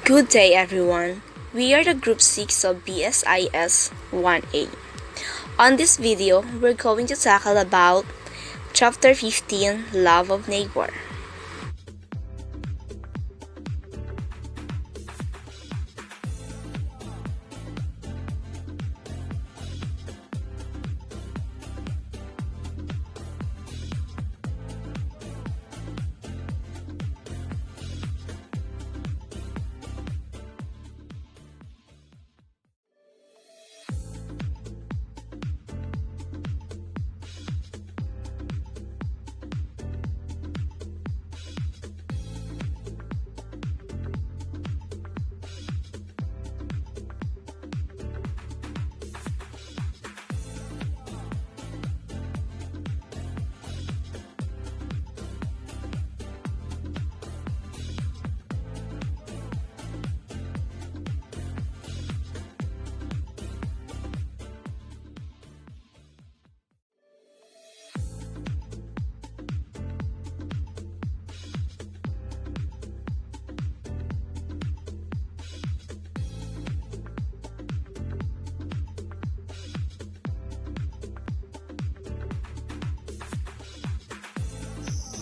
Good day, everyone. We are the Group 6 of Bsis 1A. On this video, we're going to tackle about Chapter 15, Love of Neighbor.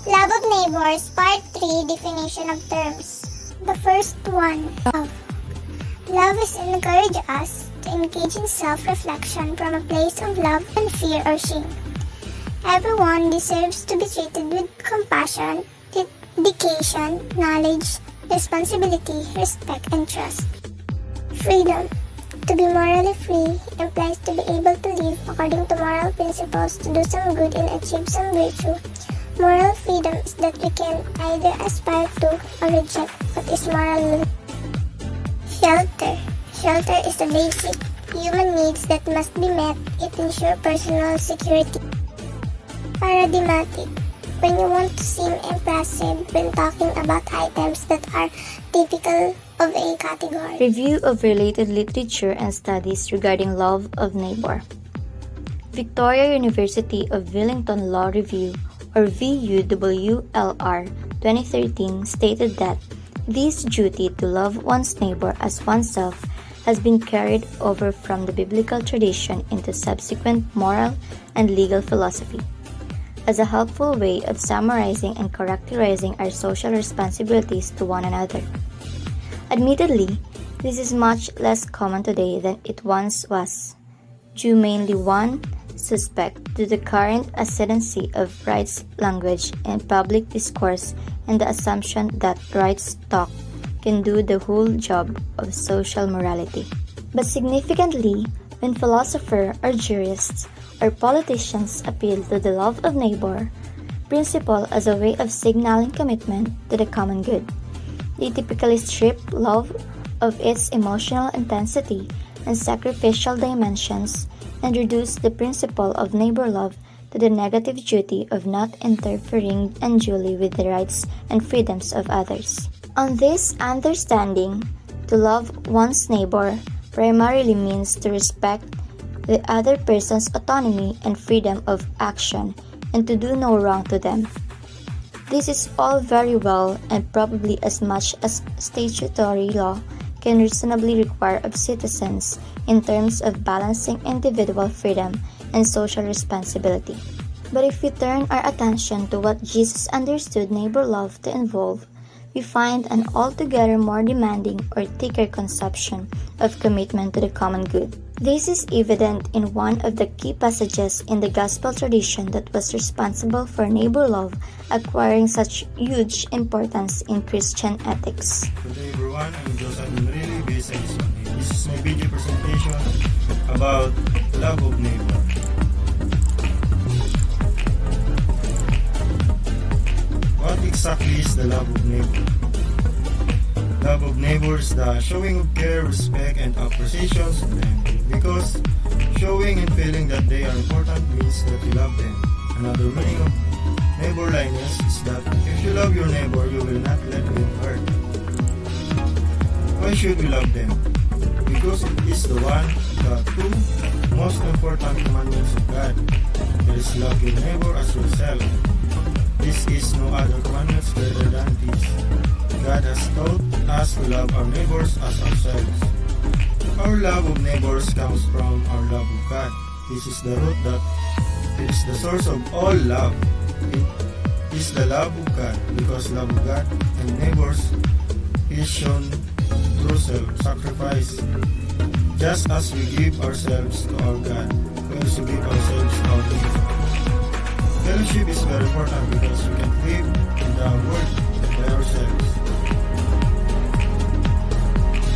Love of Neighbors, Part 3, Definition of Terms. The first one, love. Love is encourage us to engage in self-reflection from a place of love and fear or shame. Everyone deserves to be treated with compassion, dedication, knowledge, responsibility, respect, and trust. Freedom. To be morally free implies to be able to live according to moral principles, to do some good and achieve some virtue. Moral freedom is that we can either aspire to or reject what is moral. Shelter. Shelter is a basic human needs that must be met. It ensures personal security. Paradigmatic. When you want to seem impressive when talking about items that are typical of a category. Review of related literature and studies regarding love of neighbor. Victoria University of Wellington Law Review or VUWLR 2013 stated that this duty to love one's neighbor as oneself has been carried over from the biblical tradition into subsequent moral and legal philosophy. As a helpful way of summarizing and characterizing our social responsibilities to one another. Admittedly, this is much less common today than it once was, due mainly one suspect to the current ascendancy of rights language in public discourse and the assumption that rights talk can do the whole job of social morality. But significantly, when philosophers or jurists or politicians appeal to the love of neighbor principle as a way of signaling commitment to the common good, they typically strip love of its emotional intensity and sacrificial dimensions and reduce the principle of neighbor love to the negative duty of not interfering unduly with the rights and freedoms of others. On this understanding, to love one's neighbor primarily means to respect the other person's autonomy and freedom of action and to do no wrong to them. This is all very well and probably as much as statutory law can reasonably require of citizens in terms of balancing individual freedom and social responsibility. But if we turn our attention to what Jesus understood neighbor love to involve, we find an altogether more demanding or thicker conception of commitment to the common good. This is evident in one of the key passages in the gospel tradition that was responsible for neighbor love acquiring such huge importance in Christian ethics. Good day everyone, I'm Joseph Really Bsis. This is my video presentation about love of neighbor. What exactly is the love of neighbor? Love of neighbor is the showing of care, respect, and appreciation to them. Because showing and feeling that they are important means that you love them. Another meaning of neighborliness is that if you love your neighbor, you will not let them hurt. Why should we love them? Because it is the two most important commandments of God. That is, love your neighbor as yourself. This is no other commandments better than this. God has taught us to love our neighbors as ourselves. Our love of neighbors comes from our love of God. This is the root that it is the source of all love. It is the love of God, because love of God and neighbors is shown through self-sacrifice. Just as we give ourselves to our God, we also give ourselves to our neighbor. Fellowship is very important because we can live in the world by ourselves.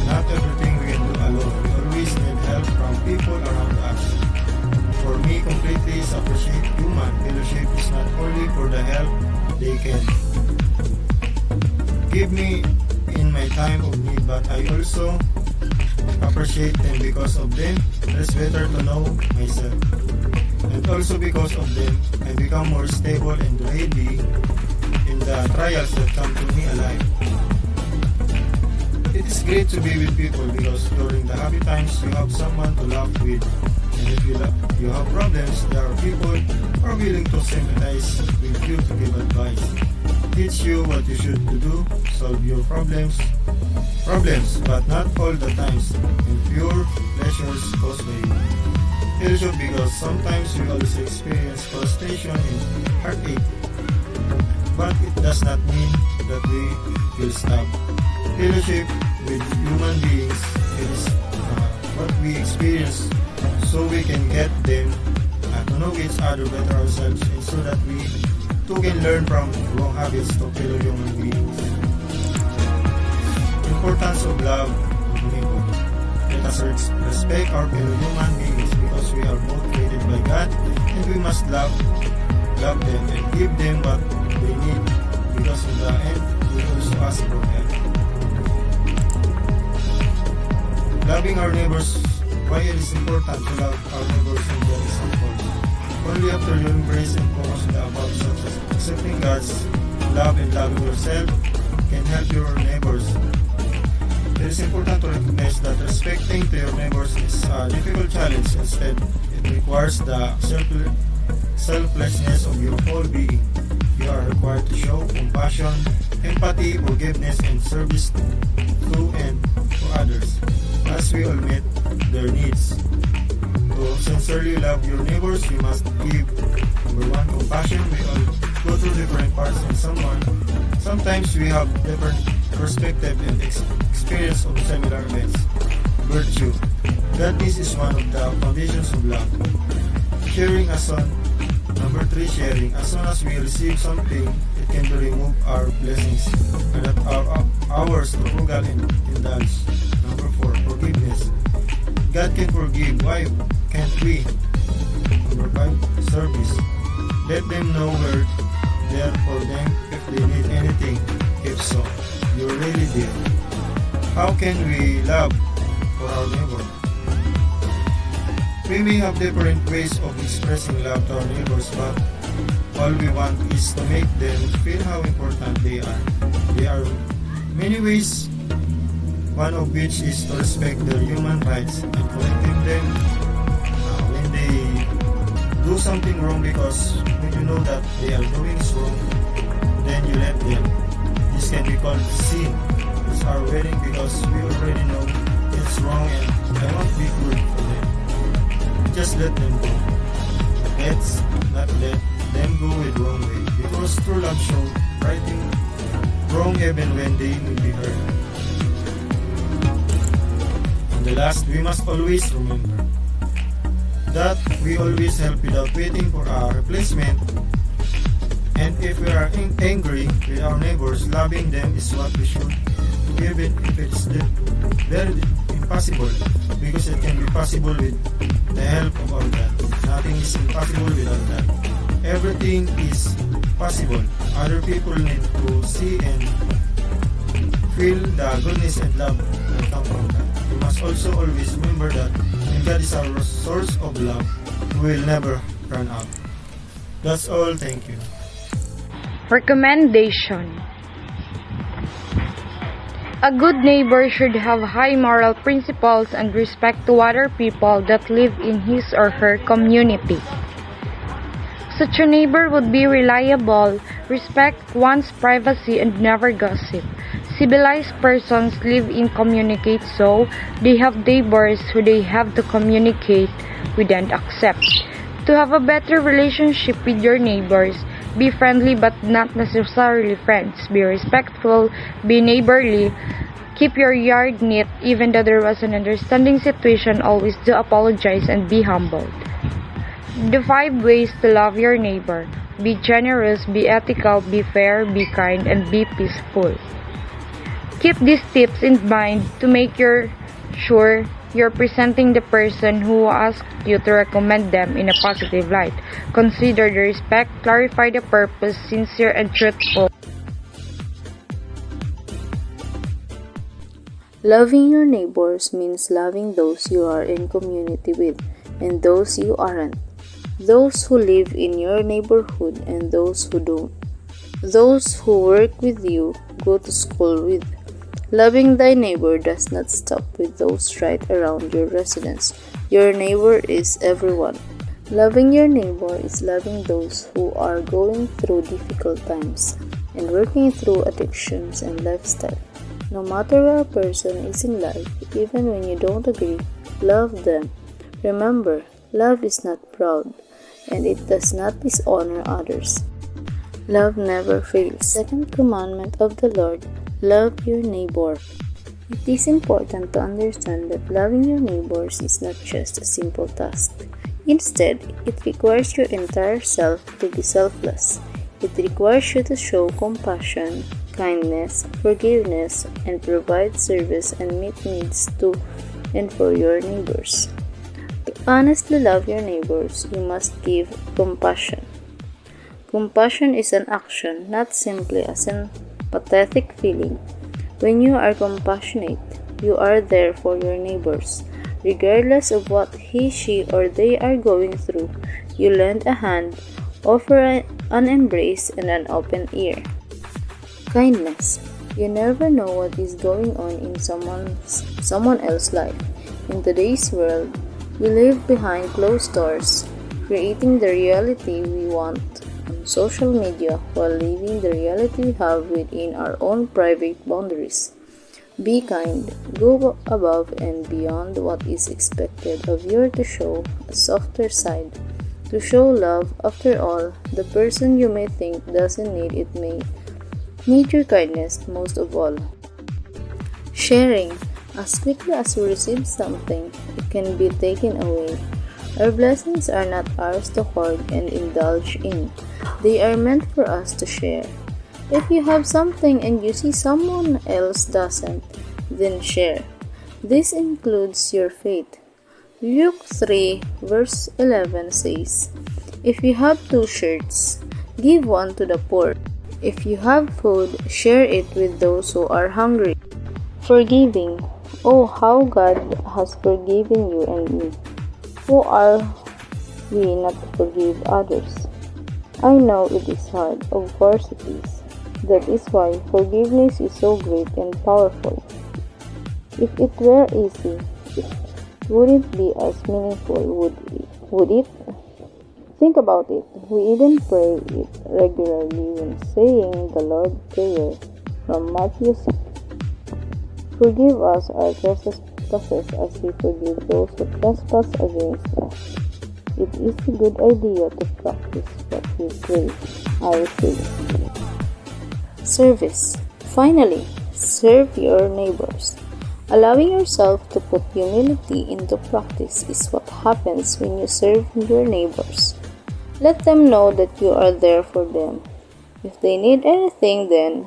Not everything we can do alone. We always need help from people around us. For me, completely is appreciate human fellowship is not only for the help they can give me in my time of need, but I also appreciate them. Because of them, it's better to know myself. And also because of them, I become more stable and ready in the trials that come to me alive. It is great to be with people because during the happy times, you have someone to laugh with. And if you have problems, there are people who are willing to sympathize with you to give advice, teach you what you should do, solve your problems, but not all the times, and pure pleasures caused by you. Fellowship, because sometimes we also experience frustration and heartache, but it does not mean that we will stop. Fellowship with human beings is what we experience, so we can get them to know each other better ourselves, and so that we too can learn from wrong habits to fellow human beings. Importance of love of neighbor. Let us respect our fellow human beings because we are both created by God, and we must love them and give them what they need, because in the end we also ask for help. Loving our neighbors. Why it is important to love our neighbors and their examples. Only after you embrace and focus on the above, such as accepting God's love and loving yourself, can help your neighbors. It is important to recognize that respecting to your neighbors is a difficult challenge. Instead, it requires the selflessness of your whole being. You are required to show compassion, empathy, forgiveness, and service to and to others, as we all meet their needs. To sincerely love your neighbors, you must give, number one, compassion. We all go through different parts in someone. Sometimes we have different perspective and experience of similar events. Virtue. This is one of the foundations of love. Sharing as on. Number three, sharing. As soon as we receive something, it can remove our blessings and that are ours to frugal and indulge. Number four, forgiveness. God can forgive. Why can't we? Number five, service. Let them know we're there for them if they need anything. If so, you're really there. How can we love for our neighbor? We may have different ways of expressing love to our neighbors, but all we want is to make them feel how important they are. There are many ways, one of which is to respect their human rights and correcting them when they do something wrong, because when you know that they are doing wrong, then you let them. This can be called sin. It's our wedding because we already know it's wrong and I won't be good for them. Just let them go. Let's not let them go with wrong way, because true love shows righting wrong even when they will be hurt. And the last, we must always remember that we always help without waiting for a replacement. And if we are angry with our neighbors, loving them is what we should, even if it's very impossible, because it can be possible with the help of our God. Nothing is impossible without that. Everything is possible. Other people need to see and feel the goodness and love that come from God. We must also always remember that when God is our source of love, we will never run out. That's all. Thank you. Recommendation. A good neighbor should have high moral principles and respect to other people that live in his or her community. Such a neighbor would be reliable, respect one's privacy, and never gossip. Civilized persons live and communicate, so they have neighbors who they have to communicate with and accept. To have a better relationship with your neighbors, be friendly but not necessarily friends. Be respectful, be neighborly, keep your yard neat even though there was an understanding situation. Always do apologize and be humbled. The 5 ways to love your neighbor. Be generous, be ethical, be fair, be kind, and be peaceful. Keep these tips in mind to make sure you're presenting the person who asked you to recommend them in a positive light. Consider the respect, clarify the purpose, sincere and truthful. Loving your neighbors means loving those you are in community with and those you aren't. Those who live in your neighborhood and those who don't. Those who work with you, go to school with. Loving thy neighbor does not stop with those right around your residence. Your neighbor is everyone. Loving your neighbor is loving those who are going through difficult times and working through addictions and lifestyle. No matter where a person is in life, even when you don't agree, love them. Remember, love is not proud, and it does not dishonor others. Love never fails. Second commandment of the Lord, love your neighbor. It is important to understand that loving your neighbors is not just a simple task. Instead, it requires your entire self to be selfless. It requires you to show compassion, kindness, forgiveness, and provide service and meet needs to and for your neighbors. To honestly love your neighbors, you must give compassion. Compassion is an action, not simply a sympathetic feeling. When you are compassionate, you are there for your neighbors. Regardless of what he, she, or they are going through, you lend a hand, offer an embrace, and an open ear. Kindness. You never know what is going on in someone else's life. In today's world, we live behind closed doors, creating the reality we want on social media while living the reality we have within our own private boundaries. Be kind, go above and beyond what is expected of you to show a softer side. To show love, after all, the person you may think doesn't need it may need your kindness most of all. Sharing. As quickly as we receive something, it can be taken away. Our blessings are not ours to hoard and indulge in. They are meant for us to share. If you have something and you see someone else doesn't, then share. This includes your faith. Luke 3 verse 11 says, "If you have 2 shirts, give one to the poor. If you have food, share it with those who are hungry." Forgiving. Oh, how God has forgiven you and me. Who are we not to forgive others? I know it is hard, of course it is. That is why forgiveness is so great and powerful. If it were easy, it wouldn't be as meaningful, would it? Think about it. We even pray it regularly when saying the Lord's Prayer from Matthew 6. Forgive us our trespasses as we forgive those who trespass against us. It is a good idea to practice what we pray. I say. Service. Finally, serve your neighbors. Allowing yourself to put humility into practice is what happens when you serve your neighbors. Let them know that you are there for them. If they need anything, then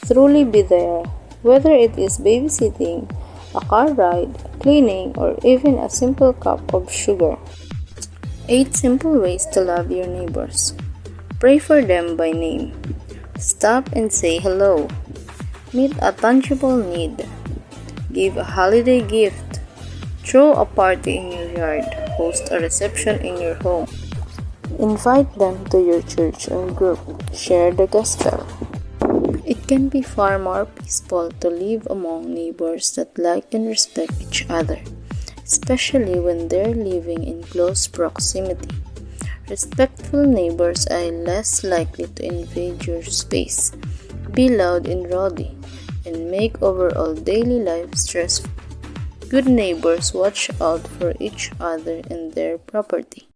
truly be there, whether it is babysitting, a car ride, cleaning, or even a simple cup of sugar. 8 simple ways to love your neighbors. Pray for them by name. Stop and say hello. Meet a tangible need. Give a holiday gift. Throw a party in your yard. Host a reception in your home. Invite them to your church or group. Share the gospel. It can be far more peaceful to live among neighbors that like and respect each other, especially when they're living in close proximity. Respectful neighbors are less likely to invade your space, be loud and rowdy, and make overall daily life stressful. Good neighbors watch out for each other and their property.